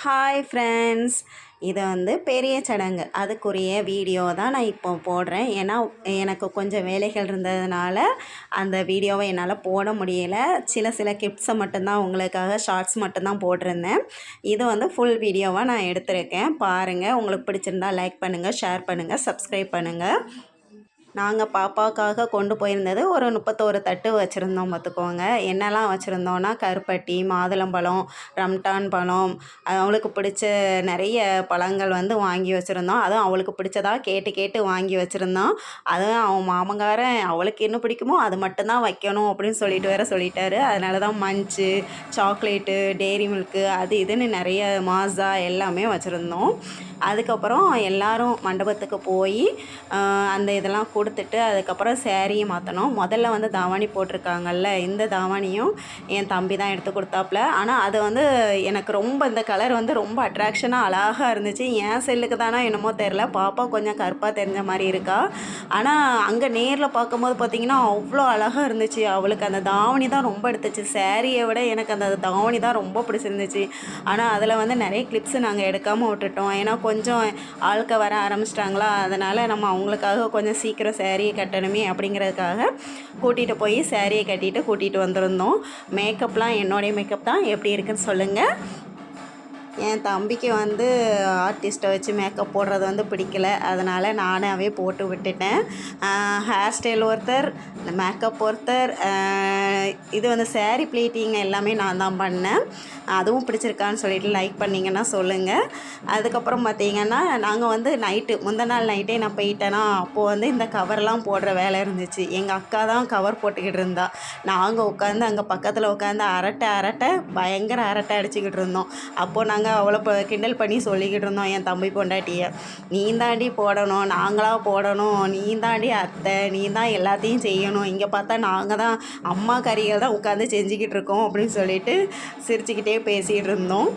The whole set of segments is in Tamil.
Hi friends. இது பெரிய சடங்கு அதுக்குரிய வீடியோ தான் நான் இப்போ போடுறேன். ஏன்னா எனக்கு கொஞ்சம் வேலைகள் இருந்ததுனால அந்த வீடியோவை என்னால் போட முடியலை. சில கிளிப்ஸை மட்டும்தான் உங்களுக்காக ஷார்ட்ஸ் மட்டும்தான் போட்டிருந்தேன். இது ஃபுல் வீடியோவாக நான் எடுத்திருக்கேன். பாருங்கள், உங்களுக்கு பிடிச்சிருந்தா லைக் பண்ணுங்கள், ஷேர் பண்ணுங்கள், சப்ஸ்கிரைப் பண்ணுங்கள். நாங்கள் பாப்பாவுக்காக கொண்டு போயிருந்தது ஒரு 31 தட்டு வச்சுருந்தோம் பார்த்துக்கோங்க. என்னெல்லாம் வச்சுருந்தோன்னா கருப்பட்டி, மாதுளம்பழம், ரம்டான் பழம், அவளுக்கு பிடிச்ச நிறைய பழங்கள் வாங்கி வச்சுருந்தோம். அதுவும் அவளுக்கு பிடிச்சதா கேட்டு கேட்டு வாங்கி வச்சுருந்தோம். அதுவும் அவன் மாமங்காரன் அவளுக்கு என்ன பிடிக்குமோ அது மட்டும்தான் வைக்கணும் அப்படின்னு சொல்லிட்டு வேற சொல்லிட்டாரு. அதனால தான் மஞ்சு, சாக்லேட்டு, டெய்ரி மில்க்கு, அது இதுன்னு நிறைய மாஸா எல்லாமே வச்சுருந்தோம். அதுக்கப்புறம் எல்லோரும் மண்டபத்துக்கு போய் அந்த இதெல்லாம் கொடுத்துட்டு அதுக்கப்புறம் சேரீயை மாற்றணும். முதல்ல தாவணி போட்டிருக்காங்கல்ல, இந்த தாவணியும் என் தம்பி தான் எடுத்து கொடுத்தாப்புல. ஆனால் அது எனக்கு ரொம்ப இந்த கலர் ரொம்ப அட்ராக்ஷனாக அழகாக இருந்துச்சு. என் செல்லுக்கு தானே என்னமோ தெரில, பாப்பா கொஞ்சம் கருப்பாக தெரிஞ்ச மாதிரி இருக்கா. ஆனால் அங்கே நேரில் பார்க்கும்போது பார்த்திங்கன்னா அவ்வளோ அழகாக இருந்துச்சு. அவளுக்கு அந்த தாவணி தான் ரொம்ப எடுத்துச்சு. சேரீயை விட எனக்கு அந்த தாவணி தான் ரொம்ப பிடிச்சிருந்துச்சு. ஆனால் அதில் நிறைய கிளிப்ஸு நாங்கள் எடுக்காமல் விட்டுட்டோம். ஏன்னா கொஞ்சம் ஆட்க வர ஆரம்பிச்சிட்டாங்களா, அதனால் நம்ம அவங்களுக்காக கொஞ்சம் சீக்கிரம் சேரீயை கட்டணுமே அப்படிங்கிறதுக்காக கூட்டிகிட்டு போய் சேரீயை கட்டிட்டு கூட்டிகிட்டு வந்திருந்தோம். மேக்கப்லாம் என்னுடைய மேக்கப் தான். எப்படி இருக்குன்னு சொல்லுங்கள். என் தம்பிக்கு ஆர்டிஸ்ட்டை வச்சு மேக்கப் போடுறது பிடிக்கல. அதனால் நானாகவே போட்டு விட்டுட்டேன். ஹேர் ஸ்டைல் ஒருத்தர், மேக்கப் ஒருத்தர், இது சேரீ ப்ளீட்டிங் எல்லாமே நான் தான் பண்ணேன். அதுவும் பிடிச்சிருக்கான்னு சொல்லிட்டு லைக் பண்ணிங்கன்னா சொல்லுங்கள். அதுக்கப்புறம் பார்த்திங்கன்னா நாங்கள் நைட்டு முந்தின நாள் நைட்டே நான் போயிட்டேன்னா அப்போது இந்த கவர்லாம் போடுற வேலை இருந்துச்சு. எங்கள் அக்கா தான் கவர் போட்டுக்கிட்டு இருந்தா. நாங்கள் உட்காந்து அங்கே பக்கத்தில் உட்காந்து அரட்டை பயங்கர அரட்டை அடிச்சுக்கிட்டு இருந்தோம். அப்போது நாங்கள் அவளை கிண்டல் பண்ணி சொல்லிக்கிட்டு இருந்தோம் என் தம்பி பொண்டாட்டியை. நீ தாண்டி போடணும், நாங்களாக போடணும், நீ தாண்டி அத்தை, நீ தான் எல்லாத்தையும் செய்யணும், இங்கே பார்த்தா நாங்கள் தான் அம்மா கறிகள் தான் உட்காந்து செஞ்சுக்கிட்டு இருக்கோம் அப்படின்னு சொல்லிட்டு சிரிச்சுக்கிட்டே பேசிகிட்டு இருந்தோம்.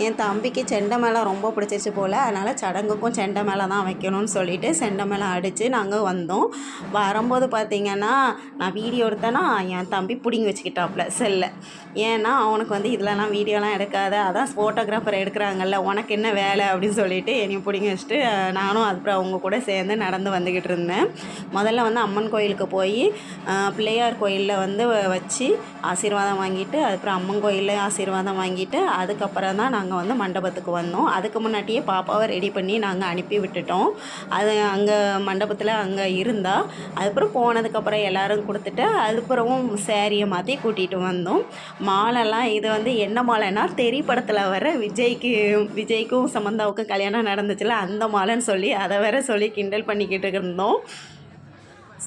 என் தம்பிக்கு செண்டை மேளம் ரொம்ப பிடிச்சிருச்சு போல். அதனால் சடங்குக்கும் செண்டை மேளம் தான் வைக்கணும்னு சொல்லிவிட்டு செண்டை மேளம் அடித்து நாங்கள் வந்தோம். வரும்போது பார்த்திங்கன்னா நான் வீடியோ எடுத்தேன்னா என் தம்பி பிடிங்கி வச்சுக்கிட்டாப்புல செல்லை. ஏன்னா அவனுக்கு இதிலலாம் வீடியோலாம் எடுக்காத, அதான் ஃபோட்டோகிராஃபர் எடுக்கிறாங்கல்ல, உனக்கு என்ன வேலை அப்படின்னு சொல்லிட்டு என்னை பிடிங்கி வச்சுட்டு நானும் அதுக்கப்புறம் அவங்க கூட சேர்ந்து நடந்து வந்துக்கிட்டு இருந்தேன். முதல்ல அம்மன் கோயிலுக்கு போய் பிள்ளையார் கோயிலில் வச்சு ஆசீர்வாதம் வாங்கிட்டு அதுக்கப்புறம் அம்மன் கோயிலில் ஆசீர்வாதம் வாங்கிட்டு அதுக்கப்புறம் தான் நாங்கள் மண்டபத்துக்கு வந்தோம். அதுக்கு முன்னாடியே பாப்பாவை ரெடி பண்ணி நாங்கள் அனுப்பி விட்டுட்டோம். அது அங்கே மண்டபத்தில் அங்கே இருந்தால் அதுக்கப்புறம் போனதுக்கப்புறம் எல்லோரும் கொடுத்துட்டு அதுக்கப்புறமும் சேரீயை மாற்றி கூட்டிகிட்டு வந்தோம். மாலைலாம் இது என்ன மாலைன்னா தெரி படத்தில் வர விஜய்க்கும் சமந்தாவுக்கும் கல்யாணம் நடந்துச்சுல அந்த மாலைன்னு சொல்லி அதை வேற சொல்லி கிண்டல் பண்ணிக்கிட்டு இருந்தோம்.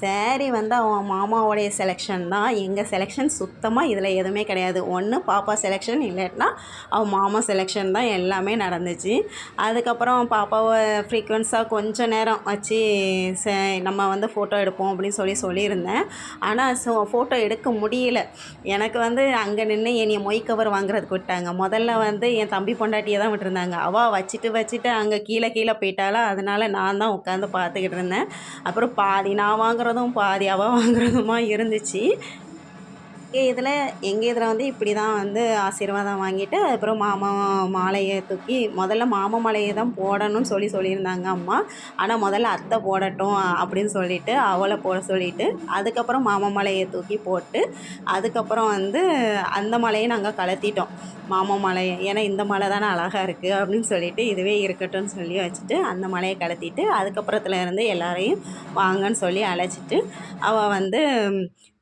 சேரீ அவன் மாமாவோடைய செலெக்ஷன் தான். எங்கள் செலெக்ஷன் சுத்தமாக இதில் எதுவுமே கிடையாது. ஒன்று பாப்பா செலெக்ஷன், இல்லைன்னா அவன் மாமா செலெக்ஷன் தான் எல்லாமே நடந்துச்சு. அதுக்கப்புறம் பாப்பாவை ஃப்ரீக்வன்ஸாக கொஞ்சம் நேரம் வச்சு நம்ம ஃபோட்டோ எடுப்போம் அப்படின்னு சொல்லியிருந்தேன். ஆனால் ஃபோட்டோ எடுக்க முடியல. எனக்கு அங்கே நின்று என்னைய மொய் கவர் வாங்குறதுக்கு விட்டாங்க. முதல்ல என் தம்பி பொண்டாட்டியை தான் விட்டுருந்தாங்க. அவள் வச்சுட்டு அங்கே கீழே போயிட்டாளா, அதனால் நான் தான் உட்காந்து பார்த்துக்கிட்டு இருந்தேன். அப்புறம் பாதி நான் வாங்குறதும் பாதி அவள் வாங்குறதுமா இருந்துச்சு. எங்கள் இதில் இப்படி தான் ஆசீர்வாதம் வாங்கிட்டு அதுக்கப்புறம் மாமா மாலையை தூக்கி முதல்ல மாமா மாலையை தான் போடணும்னு சொல்லியிருந்தாங்க அம்மா. ஆனால் முதல்ல அத்தை போடட்டும் அப்படின்னு சொல்லிவிட்டு அவளை போட சொல்லிவிட்டு அதுக்கப்புறம் மாமா மாலையை தூக்கி போட்டு அதுக்கப்புறம் அந்த மாலையை நாங்கள் கலத்திட்டோம். மாமா மாலையை, ஏன்னா இந்த மாலை தானே அழகாக இருக்குது அப்படின்னு சொல்லிவிட்டு இதுவே இருக்கட்டும்னு சொல்லி வச்சுட்டு அந்த மாலையை கலத்திட்டு அதுக்கப்புறத்துல இருந்து எல்லாரையும் வாங்கன்னு சொல்லி அழைச்சிட்டு அவள்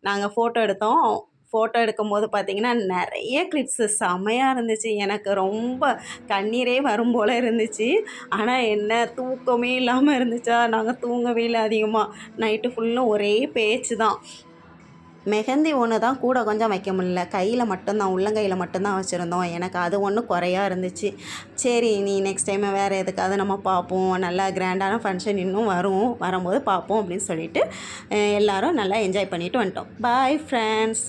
நாங்கள் ஃபோட்டோ எடுத்தோம். ஃபோட்டோ எடுக்கும்போது பார்த்திங்கன்னா நிறைய கிளிப்ஸு செம்மையாக இருந்துச்சு. எனக்கு ரொம்ப கண்ணீரே வரும் போல் இருந்துச்சு. ஆனால் என்ன தூக்கமே இல்லாமல் இருந்துச்சா, நாங்கள் தூங்கவே இல்லை அதிகமாக. நைட்டு ஃபுல்லும் ஒரே பேச்சு தான். மெஹந்தி ஒன்று தான் கூட கொஞ்சம் வைக்க முடியல, கையில் மட்டும்தான், உள்ளங்கையில் மட்டும்தான் வச்சுருந்தோம். எனக்கு அது ஒன்று குறையாக இருந்துச்சு. சரி, நீ நெக்ஸ்ட் டைம் வேறு எதுக்காவது நம்ம பார்ப்போம், நல்லா கிராண்டான ஃபங்க்ஷன் இன்னும் வரும்போது பார்ப்போம் அப்படின்னு சொல்லிட்டு எல்லோரும் நல்லா என்ஜாய் பண்ணிவிட்டு வந்துட்டோம். Bye friends.